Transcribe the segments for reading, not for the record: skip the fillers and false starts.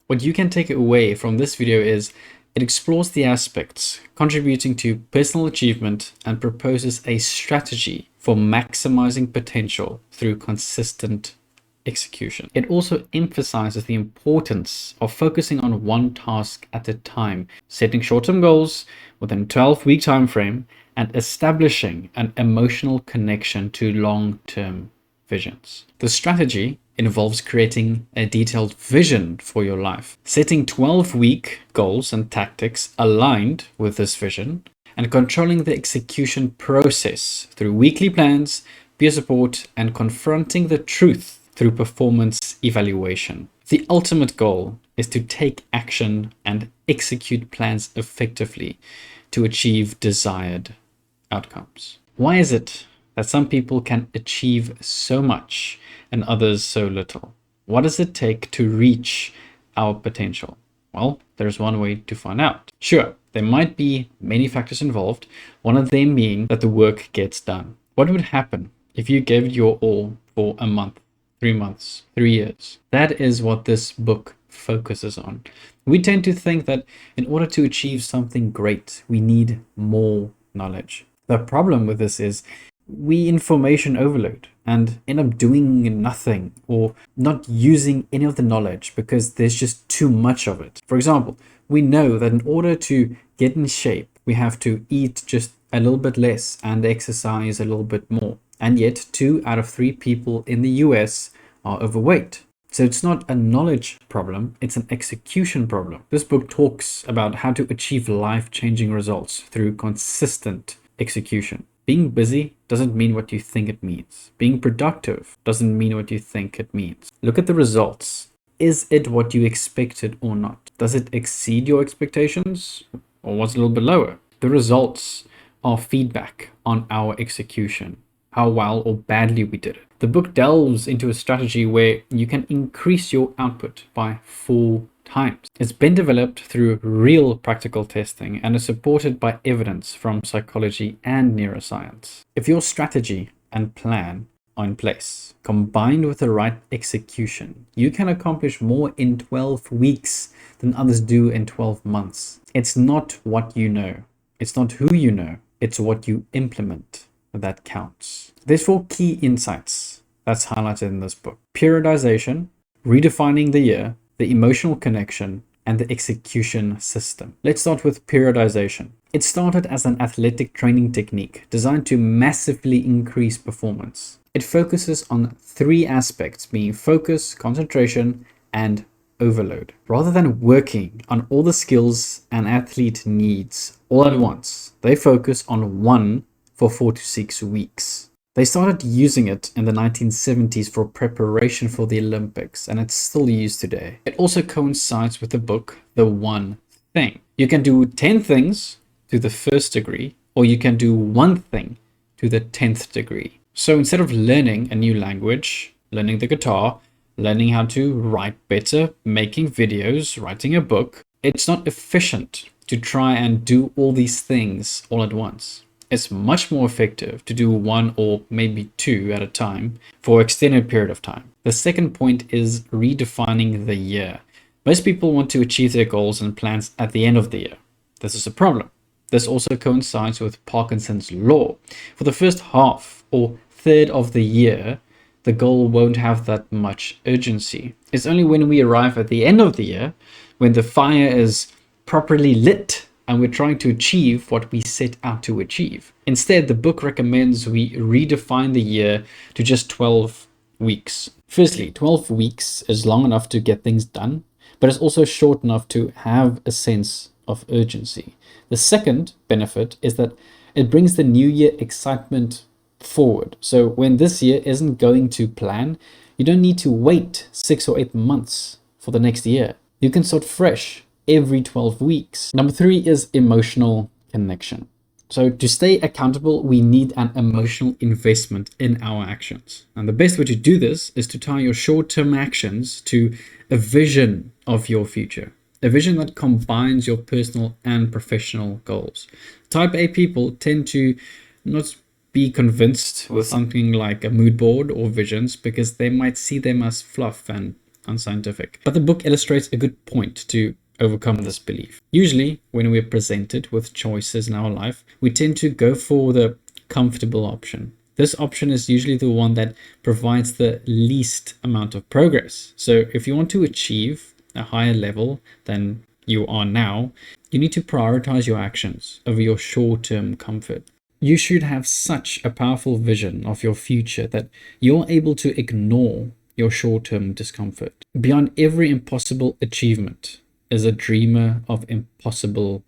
What you can take away from this video is it explores the aspects contributing to personal achievement and proposes a strategy for maximizing potential through consistent execution. It also emphasizes the importance of focusing on one task at a time, setting short-term goals within a 12-week time frame, and establishing an emotional connection to long-term visions. The strategy involves creating a detailed vision for your life, setting 12-week goals and tactics aligned with this vision, and controlling the execution process through weekly plans, peer support, and confronting the truth through performance evaluation. The ultimate goal is to take action and execute plans effectively to achieve desired outcomes. Why is it that some people can achieve so much and others so little? What does it take to reach our potential? Well, there's one way to find out. Sure, there might be many factors involved, one of them being that the work gets done. What would happen if you gave your all for a month, 3 months, 3 years? That is what this book focuses on. We tend to think that in order to achieve something great, we need more knowledge. The problem with this is we information overload and end up doing nothing or not using any of the knowledge because there's just too much of it. For example, we know that in order to get in shape, we have to eat just a little bit less and exercise a little bit more. And yet 2 out of 3 people in the US are overweight. So it's not a knowledge problem, it's an execution problem. This book talks about how to achieve life-changing results through consistent execution. Being busy doesn't mean what you think it means. Being productive doesn't mean what you think it means. Look at the results. Is it what you expected or not? Does it exceed your expectations or was it a little bit lower? The results are feedback on our execution, how well or badly we did it. The book delves into a strategy where you can increase your output by 4 times. It's been developed through real practical testing and is supported by evidence from psychology and neuroscience. If your strategy and plan are in place, combined with the right execution, you can accomplish more in 12 weeks than others do in 12 months. It's not what you know. It's not who you know. It's what you implement that counts. There's 4 key insights that's highlighted in this book: periodization, redefining the year, the emotional connection, and the execution system. Let's start with periodization. It started as an athletic training technique designed to massively increase performance. It focuses on 3 aspects, being focus, concentration, and overload. Rather than working on all the skills an athlete needs all at once, they focus on one for 4 to 6 weeks. They started using it in the 1970s for preparation for the Olympics, and it's still used today. It also coincides with the book, The One Thing. You can do 10 things to the 1st degree, or you can do 1 thing to the 10th degree. So instead of learning a new language, learning the guitar, learning how to write better, making videos, writing a book, it's not efficient to try and do all these things all at once. It's much more effective to do 1 or maybe 2 at a time for an extended period of time. The second point is redefining the year. Most people want to achieve their goals and plans at the end of the year. This is a problem. This also coincides with Parkinson's law. For the first half or third of the year, the goal won't have that much urgency. It's only when we arrive at the end of the year, when the fire is properly lit, and we're trying to achieve what we set out to achieve. Instead, the book recommends we redefine the year to just 12 weeks. Firstly, 12 weeks is long enough to get things done, but it's also short enough to have a sense of urgency. The second benefit is that it brings the new year excitement forward. So when this year isn't going to plan, you don't need to wait 6 or 8 months for the next year. You can start fresh every 12 weeks. Number 3 is emotional connection. So to stay accountable, we need an emotional investment in our actions. And the best way to do this is to tie your short-term actions to a vision of your future, a vision that combines your personal and professional goals. Type A people tend to not be convinced with something like a mood board or visions because they might see them as fluff and unscientific. But the book illustrates a good point to overcome this belief. Usually, when we're presented with choices in our life, we tend to go for the comfortable option. This option is usually the one that provides the least amount of progress. So if you want to achieve a higher level than you are now, you need to prioritize your actions over your short-term comfort. You should have such a powerful vision of your future that you're able to ignore your short-term discomfort. Beyond every impossible achievement is a dreamer of impossible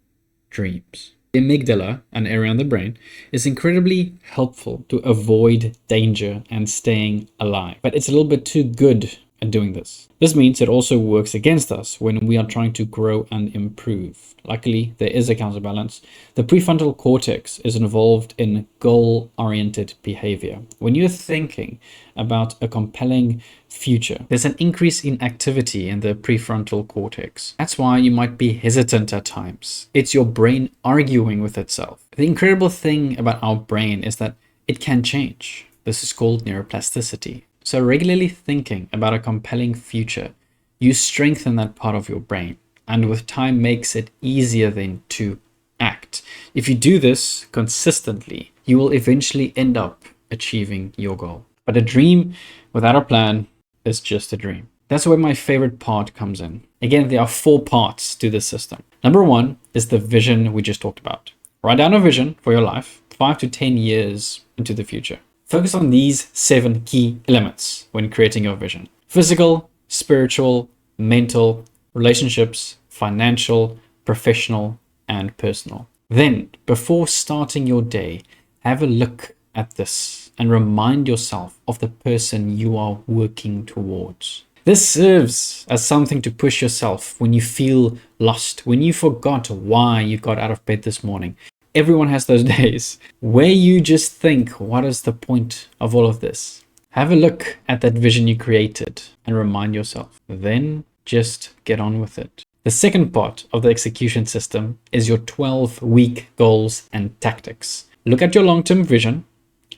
dreams. The amygdala, an area in the brain, is incredibly helpful to avoid danger and staying alive. But it's a little bit too good at doing this. This means it also works against us when we are trying to grow and improve. Luckily, there is a counterbalance. The prefrontal cortex is involved in goal-oriented behavior. When you're thinking about a compelling future, there's an increase in activity in the prefrontal cortex. That's why you might be hesitant at times. It's your brain arguing with itself. The incredible thing about our brain is that it can change. This is called neuroplasticity. So regularly thinking about a compelling future, you strengthen that part of your brain, and with time makes it easier then to act. If you do this consistently, you will eventually end up achieving your goal. But a dream without a plan is just a dream. That's where my favorite part comes in. Again, there are 4 parts to this system. Number 1 is the vision we just talked about. Write down a vision for your life 5 to 10 years into the future. Focus on these 7 key elements when creating your vision: physical, spiritual, mental, relationships, financial, professional, and personal. Then, before starting your day, have a look at this and remind yourself of the person you are working towards. This serves as something to push yourself when you feel lost, when you forgot why you got out of bed this morning. Everyone has those days where you just think, what is the point of all of this? Have a look at that vision you created and remind yourself. Then just get on with it. The second part of the execution system is your 12-week goals and tactics. Look at your long-term vision,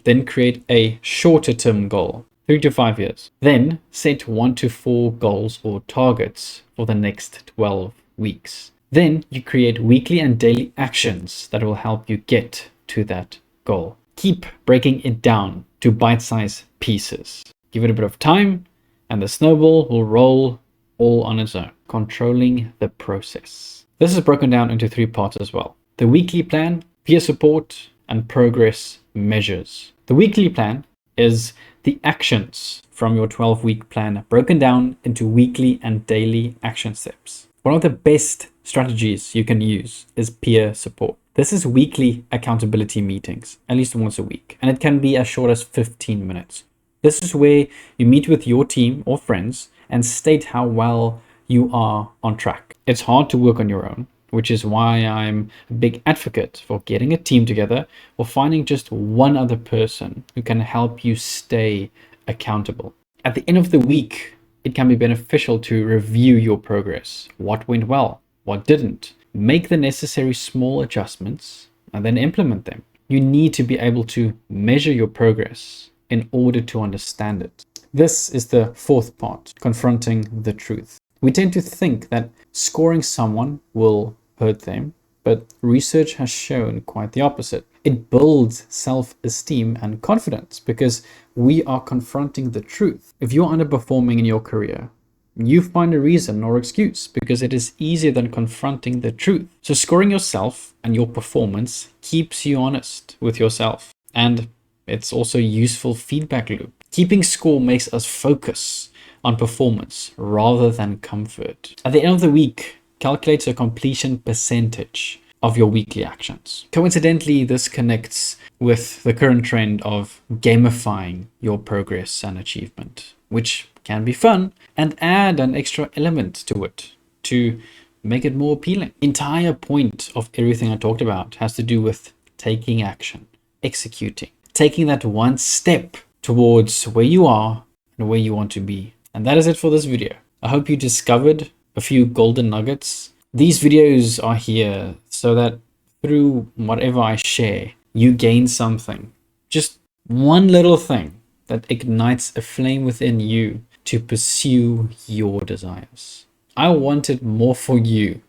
then create a shorter-term goal, 3 to 5 years. Then set 1 to 4 goals or targets for the next 12 weeks. Then you create weekly and daily actions that will help you get to that goal. Keep breaking it down to bite-sized pieces. Give it a bit of time and the snowball will roll all on its own. Controlling the process. This is broken down into 3 parts as well: the weekly plan, peer support, and progress measures. The weekly plan is the actions from your 12-week plan broken down into weekly and daily action steps. One of the best strategies you can use is peer support. This is weekly accountability meetings, at least once a week, and it can be as short as 15 minutes. This is where you meet with your team or friends and state how well you are on track. It's hard to work on your own, which is why I'm a big advocate for getting a team together or finding just one other person who can help you stay accountable. At the end of the week, it can be beneficial to review your progress. What went well? What didn't? Make the necessary small adjustments and then implement them. You need to be able to measure your progress in order to understand it. This is the 4th part, confronting the truth. We tend to think that scoring someone will hurt them, but research has shown quite the opposite. It builds self-esteem and confidence because we are confronting the truth. If you're underperforming in your career, you find a reason or excuse because it is easier than confronting the truth. So scoring yourself and your performance keeps you honest with yourself. And it's also a useful feedback loop. Keeping score makes us focus on performance rather than comfort. At the end of the week, calculate a completion percentage of your weekly actions. Coincidentally, this connects with the current trend of gamifying your progress and achievement, which can be fun and add an extra element to it to make it more appealing. The entire point of everything I talked about has to do with taking action, executing, taking that one step towards where you are and where you want to be. And that is it for this video. I hope you discovered a few golden nuggets. These videos are here so that through whatever I share, you gain something. Just one little thing that ignites a flame within you to pursue your desires. I want it more for you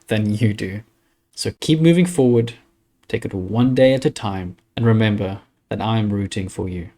than you do. So keep moving forward, take it one day at a time, and remember that I am rooting for you.